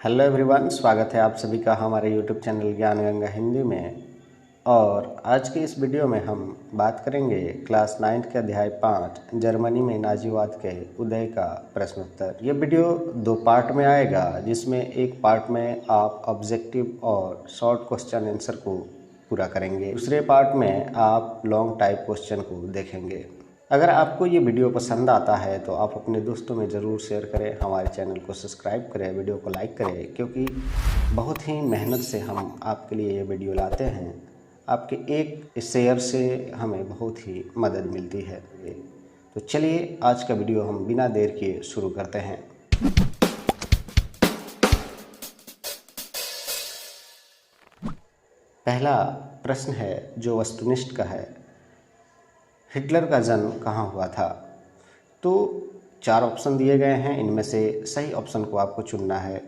Hello everyone, स्वागत है आप सभी का हमारे यूट्यूब चैनल ज्ञान गंगा हिंदी में। और आज के इस वीडियो में हम बात करेंगे क्लास 9 के अध्याय 5 जर्मनी में नाजीवाद के उदय का प्रश्न उत्तर। ये वीडियो 2 पार्ट में आएगा, जिसमें एक पार्ट में आप ऑब्जेक्टिव और शॉर्ट क्वेश्चन आंसर को पूरा करेंगे, दूसरे पार्ट में आप लॉन्ग टाइप क्वेश्चन को देखेंगे। अगर आपको ये वीडियो पसंद आता है तो आप अपने दोस्तों में ज़रूर शेयर करें, हमारे चैनल को सब्सक्राइब करें, वीडियो को लाइक करें, क्योंकि बहुत ही मेहनत से हम आपके लिए ये वीडियो लाते हैं। आपके एक शेयर से हमें बहुत ही मदद मिलती है। तो चलिए आज का वीडियो हम बिना देर किए शुरू करते हैं। पहला प्रश्न है जो वस्तुनिष्ठ का है, हिटलर का जन्म कहाँ हुआ था? तो 4 ऑप्शन दिए गए हैं, इनमें से सही ऑप्शन को आपको चुनना है।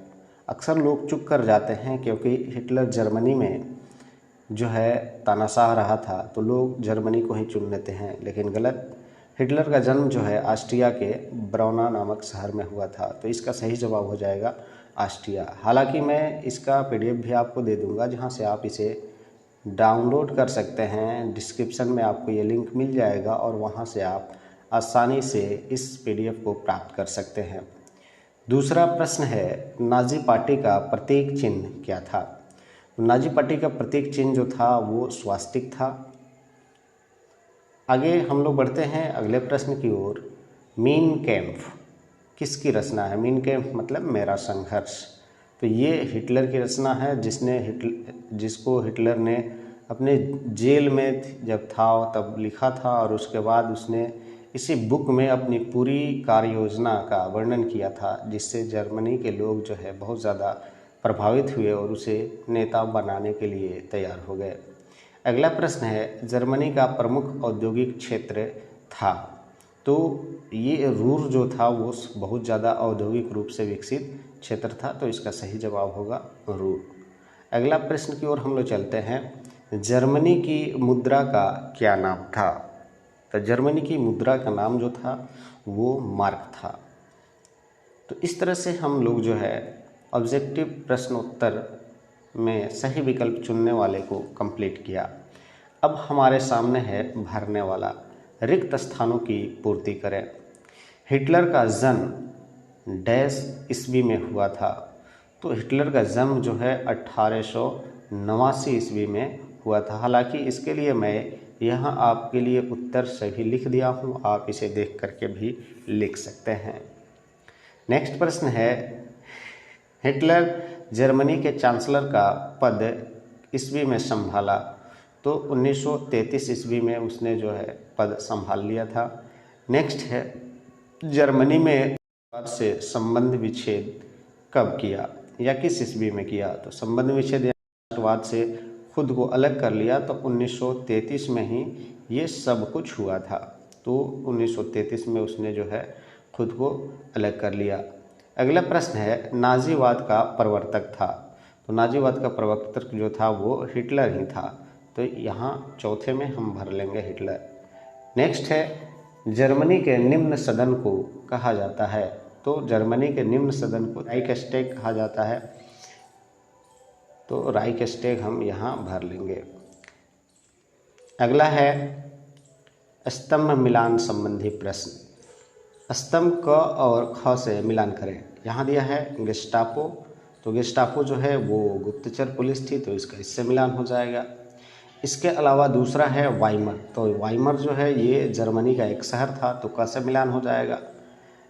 अक्सर लोग चुप कर जाते हैं क्योंकि हिटलर जर्मनी में जो है तानाशाह रहा था, तो लोग जर्मनी को ही चुन लेते हैं, लेकिन गलत। हिटलर का जन्म जो है ऑस्ट्रिया के ब्रौना नामक शहर में हुआ था, तो इसका सही जवाब हो जाएगा ऑस्ट्रिया। हालांकि मैं इसका PDF भी आपको दे दूंगा, जहां से आप इसे डाउनलोड कर सकते हैं। डिस्क्रिप्शन में आपको ये लिंक मिल जाएगा और वहाँ से आप आसानी से इस PDF को प्राप्त कर सकते हैं। दूसरा प्रश्न है, नाजी पार्टी का प्रतीक चिन्ह क्या था? नाजी पार्टी का प्रतीक चिन्ह जो था वो स्वास्तिक था। आगे हम लोग बढ़ते हैं अगले प्रश्न की ओर। मीन कैम्प किसकी रचना है? मीन कैम्प मतलब मेरा संघर्ष। तो ये हिटलर की रचना है, जिसको हिटलर ने अपने जेल में जब था तब लिखा था, और उसके बाद उसने इसी बुक में अपनी पूरी कार्य योजना का वर्णन किया था, जिससे जर्मनी के लोग जो है बहुत ज़्यादा प्रभावित हुए और उसे नेता बनाने के लिए तैयार हो गए। अगला प्रश्न है, जर्मनी का प्रमुख औद्योगिक क्षेत्र था? तो ये रूर जो था वो बहुत ज़्यादा औद्योगिक रूप से विकसित क्षेत्र था, तो इसका सही जवाब होगा रूर। अगला प्रश्न की ओर हम लोग चलते हैं, जर्मनी की मुद्रा का क्या नाम था? तो जर्मनी की मुद्रा का नाम जो था वो मार्क था। तो इस तरह से हम लोग जो है ऑब्जेक्टिव प्रश्न उत्तर में सही विकल्प चुनने वाले को कंप्लीट किया। अब हमारे सामने है भरने वाला, रिक्त स्थानों की पूर्ति करें। हिटलर का जन्म डैश ईस्वी में हुआ था? तो हिटलर का जन्म जो है 1889 ईस्वी में हुआ था। हालांकि इसके लिए मैं यहाँ आपके लिए उत्तर सही लिख दिया हूँ, आप इसे देख करके भी लिख सकते हैं। नेक्स्ट प्रश्न है, हिटलर जर्मनी के चांसलर का पद ईस्वी में संभाला? तो 1933 ईस्वी में उसने जो है पद संभाल लिया था। नेक्स्ट है, जर्मनी में से संबंध विच्छेद कब किया या किस ईस्वी में किया? तो संबंध विच्छेद या राष्ट्रवाद से खुद को अलग कर लिया तो 1933 में ही ये सब कुछ हुआ था। तो 1933 में उसने जो है खुद को अलग कर लिया। अगला प्रश्न है, नाजीवाद का प्रवर्तक था? तो नाजीवाद का प्रवर्तक जो था वो हिटलर ही था, तो यहाँ चौथे में हम भर लेंगे हिटलर। नेक्स्ट है, जर्मनी के निम्न सदन को कहा जाता है? तो जर्मनी के निम्न सदन को राइक्सटैग कहा जाता है, तो राइक्सटैग हम यहाँ भर लेंगे। अगला है स्तंभ मिलान संबंधी प्रश्न। स्तंभ क और ख से मिलान करें। यहाँ दिया है गेस्टापो, तो गेस्टापो जो है वो गुप्तचर पुलिस थी, तो इसका इससे मिलान हो जाएगा। इसके अलावा दूसरा है वाइमर, तो वाइमर जो है ये जर्मनी का एक शहर था, तो क से मिलान हो जाएगा।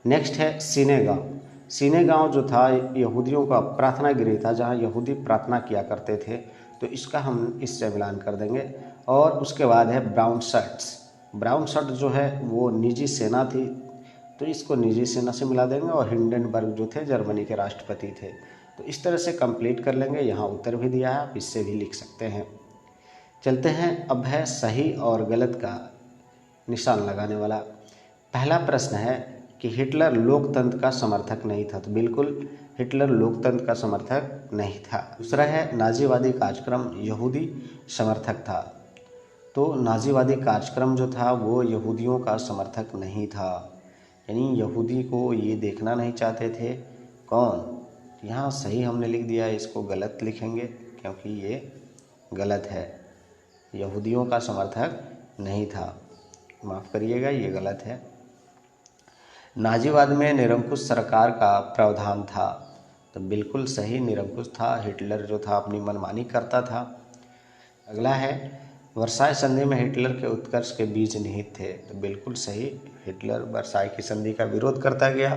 नेक्स्ट है सीनेगांव। सीनेगांव जो था यहूदियों का प्रार्थना गृह था, जहाँ यहूदी प्रार्थना किया करते थे, तो इसका हम इससे मिलान कर देंगे। और उसके बाद है ब्राउन शर्ट्स। ब्राउन शर्ट जो है वो निजी सेना थी, तो इसको निजी सेना से मिला देंगे। और हिंडनबर्ग जो थे जर्मनी के राष्ट्रपति थे। तो इस तरह से कंप्लीट कर लेंगे। यहाँ उत्तर भी दिया है, आप इससे भी लिख सकते हैं। चलते हैं, अब है सही और गलत का निशान लगाने वाला। पहला प्रश्न है कि हिटलर लोकतंत्र का समर्थक नहीं था? तो बिल्कुल हिटलर लोकतंत्र का समर्थक नहीं था। दूसरा है, नाजीवादी कार्यक्रम यहूदी समर्थक था? तो नाजीवादी कार्यक्रम जो था वो यहूदियों का समर्थक नहीं था, यानी यहूदी को ये देखना नहीं चाहते थे। कौन? यहाँ सही हमने लिख दिया है, इसको गलत लिखेंगे क्योंकि ये गलत है, यहूदियों का समर्थक नहीं था, माफ़ करिएगा ये गलत है। नाजीवाद में निरंकुश सरकार का प्रावधान था, तो बिल्कुल सही निरंकुश था, हिटलर जो था अपनी मनमानी करता था। अगला है वर्साई संधि में हिटलर के उत्कर्ष के बीज निहित थे, तो बिल्कुल सही, हिटलर वर्साई की संधि का विरोध करता गया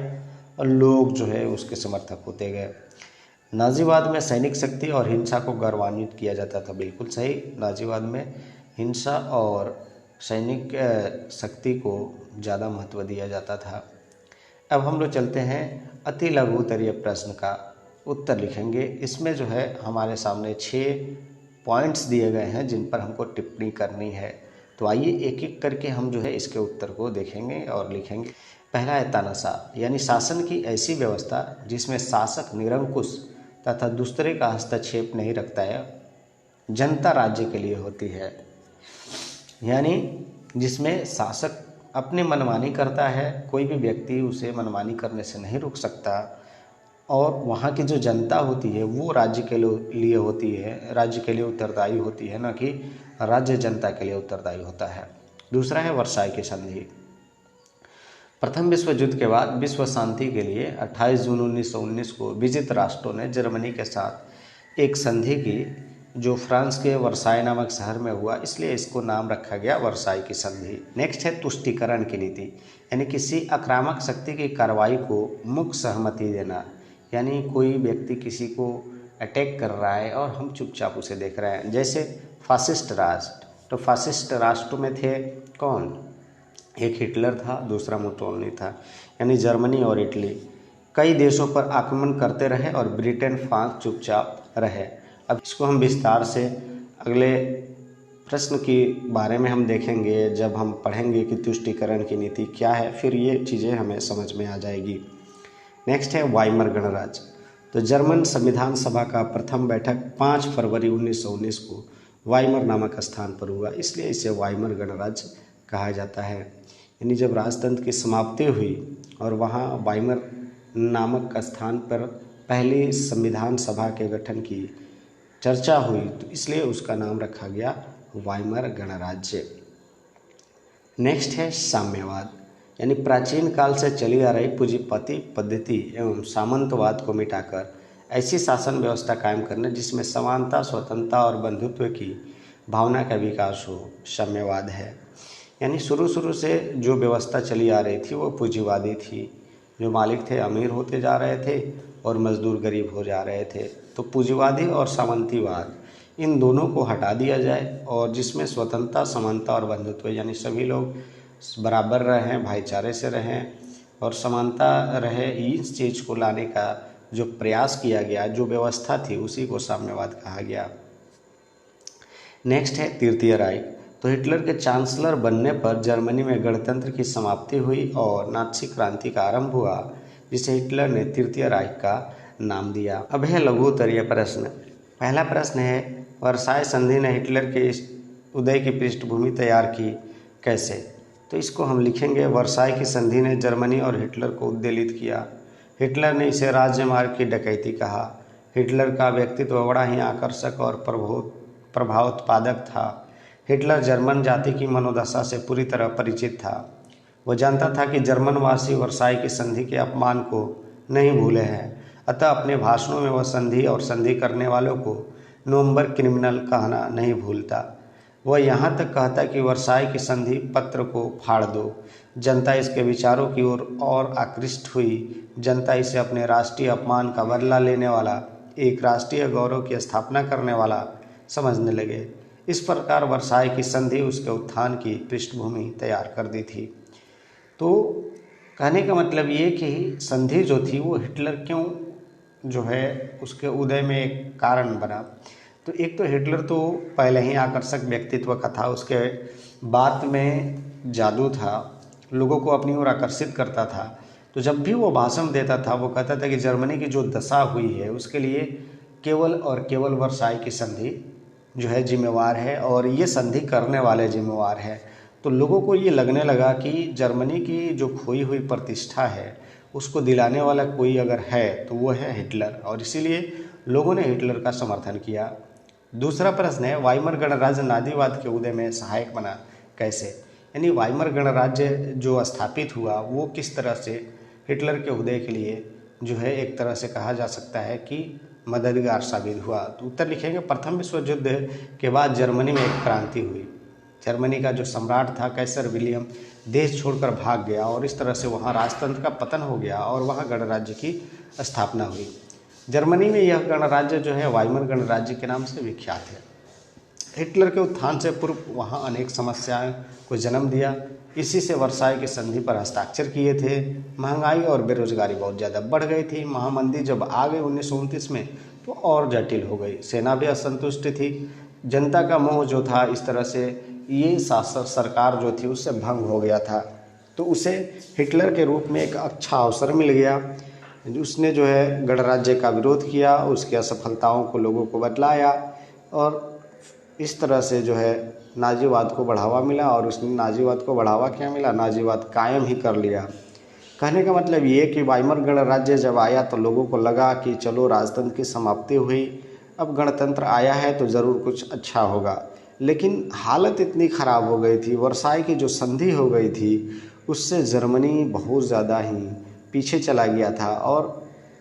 और लोग जो है उसके समर्थक होते गए। नाजीवाद में सैनिक शक्ति और हिंसा को गौरवान्वित किया जाता था, बिल्कुल सही, नाजीवाद में हिंसा और सैनिक शक्ति को ज़्यादा महत्व दिया जाता था। अब हम लोग चलते हैं अति लघु उत्तरीय प्रश्न का उत्तर लिखेंगे। इसमें जो है हमारे सामने 6 पॉइंट्स दिए गए हैं जिन पर हमको टिप्पणी करनी है, तो आइए एक एक करके हम जो है इसके उत्तर को देखेंगे और लिखेंगे। पहला है तानाशाह, यानी शासन की ऐसी व्यवस्था जिसमें शासक निरंकुश तथा दूसरे का हस्तक्षेप नहीं रखता है, जनता राज्य के लिए होती है, यानी जिसमें शासक अपनी मनमानी करता है, कोई भी व्यक्ति उसे मनमानी करने से नहीं रोक सकता, और वहाँ की जो जनता होती है वो राज्य के लिए होती है, राज्य के लिए उत्तरदायी होती है, न कि राज्य जनता के लिए उत्तरदायी होता है। दूसरा है वर्साई की संधि। प्रथम विश्व युद्ध के बाद विश्व शांति के लिए 28 जून 1919 को विजित राष्ट्रों ने जर्मनी के साथ एक संधि की, जो फ्रांस के वर्साई नामक शहर में हुआ, इसलिए इसको नाम रखा गया वर्साई की संधि। नेक्स्ट है तुष्टीकरण की नीति, यानी किसी आक्रामक शक्ति की कार्रवाई को मुक्त सहमति देना, यानी कोई व्यक्ति किसी को अटैक कर रहा है और हम चुपचाप उसे देख रहे हैं, जैसे फासिस्ट राष्ट्र। तो फासिस्ट राष्ट्र में थे कौन? एक हिटलर था, दूसरा मुसोलिनी था, यानी जर्मनी और इटली कई देशों पर आक्रमण करते रहे और ब्रिटेन फ्रांस चुपचाप रहे। अब इसको हम विस्तार से अगले प्रश्न के बारे में हम देखेंगे, जब हम पढ़ेंगे कि तुष्टीकरण की नीति क्या है, फिर ये चीज़ें हमें समझ में आ जाएगी। नेक्स्ट है वाइमर गणराज्य। तो जर्मन संविधान सभा का प्रथम बैठक 5 फरवरी 1919 को वाइमर नामक स्थान पर हुआ, इसलिए इसे वाइमर गणराज्य कहा जाता है। यानी जब राजतंत्र की समाप्ति हुई और वहाँ वाइमर नामक स्थान पर पहली संविधान सभा के गठन की चर्चा हुई, तो इसलिए उसका नाम रखा गया वाइमर गणराज्य। नेक्स्ट है साम्यवाद, यानी प्राचीन काल से चली आ रही पूंजीपति पद्धति एवं सामंतवाद को मिटाकर ऐसी शासन व्यवस्था कायम करना जिसमें समानता, स्वतंत्रता और बंधुत्व की भावना का विकास हो, साम्यवाद है। यानी शुरू से जो व्यवस्था चली आ रही थी वो पूंजीवादी थी, जो मालिक थे अमीर होते जा रहे थे और मजदूर गरीब हो जा रहे थे। तो पूंजीवादी और सामंतीवाद, इन दोनों को हटा दिया जाए और जिसमें स्वतंत्रता, समानता और बंधुत्व, यानी सभी लोग बराबर रहें, भाईचारे से रहें और समानता रहे, इस चीज़ को लाने का जो प्रयास किया गया, जो व्यवस्था थी, उसी को साम्यवाद कहा गया। नेक्स्ट है तृतीय राइख। तो हिटलर के चांसलर बनने पर जर्मनी में गणतंत्र की समाप्ति हुई और नात्सी क्रांति का आरंभ हुआ, जिसे हिटलर ने तृतीय राइख का नाम दिया। अब है लघु उत्तरीय प्रश्न। पहला प्रश्न है वर्साई संधि ने हिटलर के उदय की पृष्ठभूमि तैयार की, कैसे? तो इसको हम लिखेंगे वर्साई की संधि ने जर्मनी और हिटलर को उद्वेलित किया। हिटलर ने इसे राज्य मार्ग की डकैती कहा। हिटलर का व्यक्तित्व बड़ा ही आकर्षक और प्रभावोत्पादक था। हिटलर जर्मन जाति की मनोदशा से पूरी तरह परिचित था। वह जानता था कि जर्मनवासी वर्साई की संधि के अपमान को नहीं भूले हैं, अतः अपने भाषणों में वह संधि और संधि करने वालों को नवंबर क्रिमिनल कहना नहीं भूलता। वह यहाँ तक कहता कि वर्साई की संधि पत्र को फाड़ दो। जनता इसके विचारों की ओर और आकृष्ट हुई। जनता इसे अपने राष्ट्रीय अपमान का बदला लेने वाला, एक राष्ट्रीय गौरव की स्थापना करने वाला समझने लगे। इस प्रकार वर्साई की संधि उसके उत्थान की पृष्ठभूमि तैयार कर दी थी। तो कहने का मतलब ये कि संधि जो थी वो हिटलर क्यों जो है उसके उदय में एक कारण बना। तो एक तो हिटलर तो पहले ही आकर्षक व्यक्तित्व का था, उसके बात में जादू था, लोगों को अपनी ओर आकर्षित करता था। तो जब भी वो भाषण देता था वो कहता था कि जर्मनी की जो दशा हुई है उसके लिए केवल और केवल वर्साई की संधि जो है जिम्मेवार है और ये संधि करने वाले जिम्मेवार है। तो लोगों को ये लगने लगा कि जर्मनी की जो खोई हुई प्रतिष्ठा है उसको दिलाने वाला कोई अगर है तो वो है हिटलर, और इसीलिए लोगों ने हिटलर का समर्थन किया। दूसरा प्रश्न है, वाइमर गणराज्य नाजीवाद के उदय में सहायक बना कैसे? यानी वाइमर गणराज्य जो स्थापित हुआ वो किस तरह से हिटलर के उदय के लिए जो है एक तरह से कहा जा सकता है कि मददगार साबित हुआ। तो उत्तर लिखेंगे, प्रथम विश्व युद्ध के बाद जर्मनी में एक क्रांति हुई। जर्मनी का जो सम्राट था कैसर विलियम देश छोड़कर भाग गया और इस तरह से वहाँ राजतंत्र का पतन हो गया और वहाँ गणराज्य की स्थापना हुई। जर्मनी में यह गणराज्य जो है वाइमर गणराज्य के नाम से विख्यात है। हिटलर के उत्थान से पूर्व वहाँ अनेक समस्याएं को जन्म दिया। इसी से वर्साई की संधि पर हस्ताक्षर किए थे। महंगाई और बेरोजगारी बहुत ज़्यादा बढ़ गई थी। महामंदी जब आ गई 1929 में तो और जटिल हो गई। सेना भी असंतुष्ट थी। जनता का मोह जो था इस तरह से ये शासक सरकार जो थी उससे भंग हो गया था। तो उसे हिटलर के रूप में एक अच्छा अवसर मिल गया। उसने जो है गणराज्य का विरोध किया, उसकी असफलताओं को लोगों को बतलाया और इस तरह से जो है नाजीवाद को बढ़ावा मिला। और उसने नाजीवाद को बढ़ावा क्या मिला, नाजीवाद कायम ही कर लिया। कहने का मतलब ये कि वाइमर गणराज्य जब आया तो लोगों को लगा कि चलो राजतंत्र की समाप्ति हुई, अब गणतंत्र आया है तो ज़रूर कुछ अच्छा होगा। लेकिन हालत इतनी ख़राब हो गई थी, वर्साई की जो संधि हो गई थी उससे जर्मनी बहुत ज़्यादा ही पीछे चला गया था और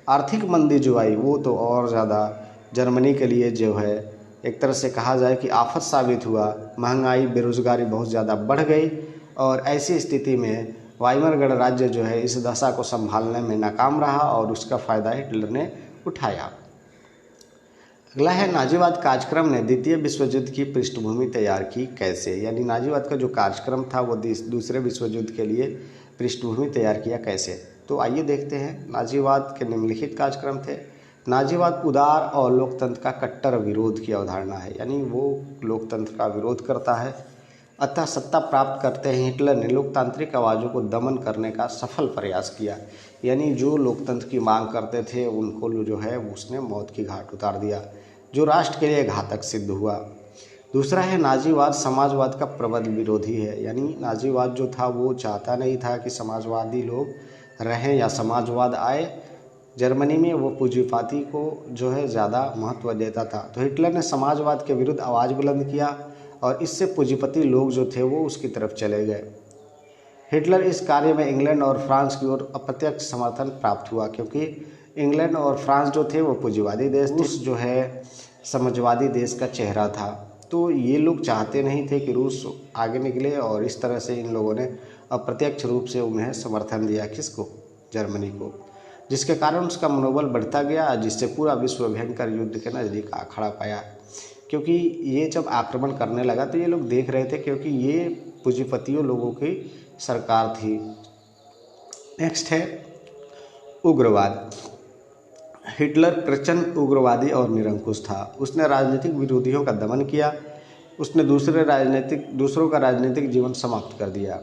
आर्थिक मंदी जो आई वो तो और ज़्यादा जर्मनी के लिए जो है एक तरह से कहा जाए कि आफत साबित हुआ। महंगाई बेरोजगारी बहुत ज़्यादा बढ़ गई और ऐसी स्थिति में वाइमर गणराज्य जो है इस दशा को संभालने में नाकाम रहा और उसका फ़ायदा हिटलर ने उठाया। अगला है, नाजीवाद कार्यक्रम ने द्वितीय विश्व युद्ध की पृष्ठभूमि तैयार की कैसे? यानी नाजीवाद का जो कार्यक्रम था वो दूसरे विश्व युद्ध के लिए पृष्ठभूमि तैयार किया कैसे? तो आइए देखते हैं। नाजीवाद के निम्नलिखित कार्यक्रम थे। नाजीवाद उदार और लोकतंत्र का कट्टर विरोध की अवधारणा है, यानी वो लोकतंत्र का विरोध करता है। अतः सत्ता प्राप्त करते ही हिटलर ने लोकतांत्रिक आवाज़ों को दमन करने का सफल प्रयास किया। यानी जो लोकतंत्र की मांग करते थे उनको जो है उसने मौत की घाट उतार दिया, जो राष्ट्र के लिए घातक सिद्ध हुआ। दूसरा है, नाजीवाद समाजवाद का प्रबल विरोधी है। यानी नाजीवाद जो था वो चाहता नहीं था कि समाजवादी लोग रहें या समाजवाद आए। जर्मनी में वो पूंजीपाती को जो है ज़्यादा महत्व देता था। तो हिटलर ने समाजवाद के विरुद्ध आवाज़ बुलंद किया और इससे पूंजीपति लोग जो थे वो उसकी तरफ चले गए। हिटलर इस कार्य में इंग्लैंड और फ्रांस की ओर अप्रत्यक्ष समर्थन प्राप्त हुआ, क्योंकि इंग्लैंड और फ्रांस जो थे वो पूंजीवादी देश थे, रूस जो है समाजवादी देश का चेहरा था। तो ये लोग चाहते नहीं थे कि रूस आगे निकले और इस तरह से इन लोगों ने अप्रत्यक्ष रूप से उन्हें समर्थन दिया। किसको? जर्मनी को, जिसके कारण उसका मनोबल बढ़ता गया, जिससे पूरा विश्व भयंकर युद्ध के नज़दीक आ खड़ा पाया। क्योंकि ये जब आक्रमण करने लगा तो ये लोग देख रहे थे, क्योंकि ये पूंजीपतियों लोगों की सरकार थी। नेक्स्ट है उग्रवाद। हिटलर प्रचंड उग्रवादी और निरंकुश था। उसने राजनीतिक विरोधियों का दमन किया। उसने दूसरों का राजनीतिक जीवन समाप्त कर दिया।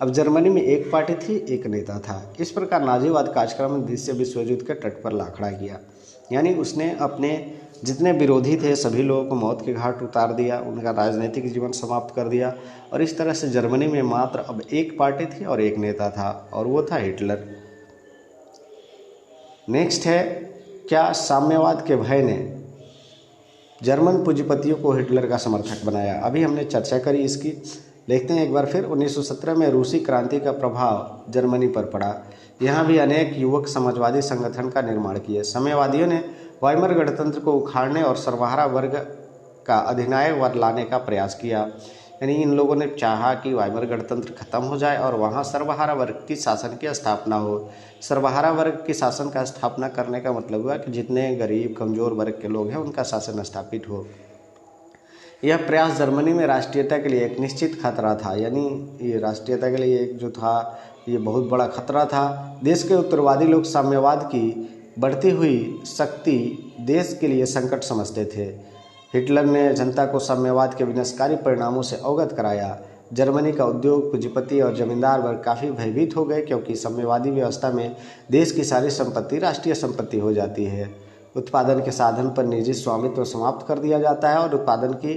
अब जर्मनी में एक पार्टी थी, एक नेता था। इस प्रकार नाजीवाद कार्यक्रम ने द्वितीय विश्व युद्ध के तट पर ला खड़ा किया। यानी उसने अपने जितने विरोधी थे सभी लोगों को मौत के घाट उतार दिया, उनका राजनीतिक जीवन समाप्त कर दिया और इस तरह से जर्मनी में मात्र अब एक पार्टी थी और एक नेता था और वो था हिटलर। नेक्स्ट है, क्या साम्यवाद के भय ने जर्मन पूंजीपतियों को हिटलर का समर्थक बनाया? अभी हमने चर्चा करी इसकी। देखते हैं एक बार फिर। 1917 में रूसी क्रांति का प्रभाव जर्मनी पर पड़ा। यहाँ भी अनेक युवक समाजवादी संगठन का निर्माण किए। साम्यवादियों ने वाइमर गणतंत्र को उखाड़ने और सर्वहारा वर्ग का अधिनायक लाने का प्रयास किया। यानी इन लोगों ने चाहा कि वाइमर गणतंत्र खत्म हो जाए और वहाँ सर्वहारा वर्ग की शासन की स्थापना हो। सर्वहारा वर्ग की शासन का स्थापना करने का मतलब हुआ कि जितने गरीब कमज़ोर वर्ग के लोग हैं उनका शासन स्थापित हो। यह प्रयास जर्मनी में राष्ट्रीयता के लिए एक निश्चित खतरा था। यानी ये राष्ट्रीयता के लिए एक जो था ये बहुत बड़ा खतरा था। देश के उत्तरवादी लोग साम्यवाद की बढ़ती हुई शक्ति देश के लिए संकट समझते थे। हिटलर ने जनता को साम्यवाद के विनाशकारी परिणामों से अवगत कराया। जर्मनी का उद्योग, पूंजीपति और जमींदार वर्ग काफ़ी भयभीत हो गए, क्योंकि साम्यवादी व्यवस्था में देश की सारी संपत्ति राष्ट्रीय संपत्ति हो जाती है। उत्पादन के साधन पर निजी स्वामित्व समाप्त कर दिया जाता है और उत्पादन की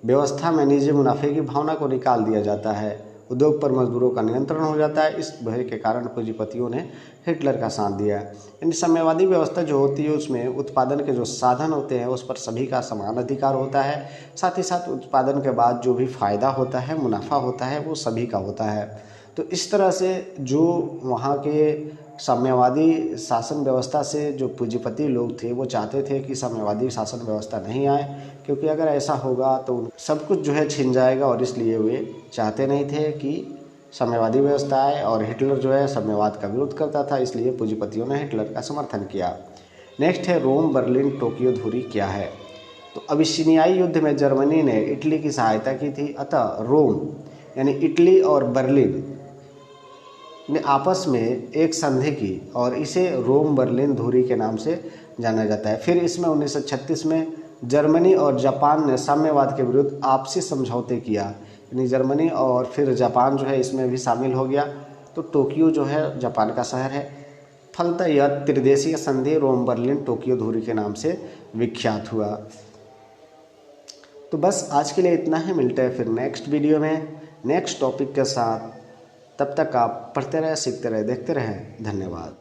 व्यवस्था में निजी मुनाफे की भावना को निकाल दिया जाता है। उद्योग पर मजदूरों का नियंत्रण हो जाता है। इस भय के कारण पूंजीपतियों ने हिटलर का साथ दिया। यानी साम्यवादी व्यवस्था जो होती है उसमें उत्पादन के जो साधन होते हैं उस पर सभी का समान अधिकार होता है। साथ ही साथ उत्पादन के बाद जो भी फायदा होता है, मुनाफा होता है, वो सभी का होता है। तो इस तरह से जो वहाँ के साम्यवादी शासन व्यवस्था से जो पूंजीपति लोग थे वो चाहते थे कि साम्यवादी शासन व्यवस्था नहीं आए, क्योंकि अगर ऐसा होगा तो सब कुछ जो है छिन जाएगा, और इसलिए वे चाहते नहीं थे कि साम्यवादी व्यवस्था आए। और हिटलर जो है साम्यवाद का विरोध करता था, इसलिए पूंजीपतियों ने हिटलर का समर्थन किया। नेक्स्ट है रोम बर्लिन टोक्यो धुरी क्या है। तो अबिसिनियाई युद्ध में जर्मनी ने इटली की सहायता की थी, अतः रोम यानी इटली और बर्लिन ने आपस में एक संधि की और इसे रोम बर्लिन धुरी के नाम से जाना जाता है। फिर इसमें 1936 में जर्मनी और जापान ने साम्यवाद के विरुद्ध आपसी समझौते किया, यानी जर्मनी और फिर जापान जो है इसमें भी शामिल हो गया। तो टोक्यो जो है जापान का शहर है। फलतः यह त्रिदेशीय संधि रोम बर्लिन टोक्यो धुरी के नाम से विख्यात हुआ। तो बस आज के लिए इतना ही, मिलते हैं फिर नेक्स्ट वीडियो में नेक्स्ट टॉपिक के साथ। तब तक आप पढ़ते रहे, सीखते रहे, देखते रहें। धन्यवाद।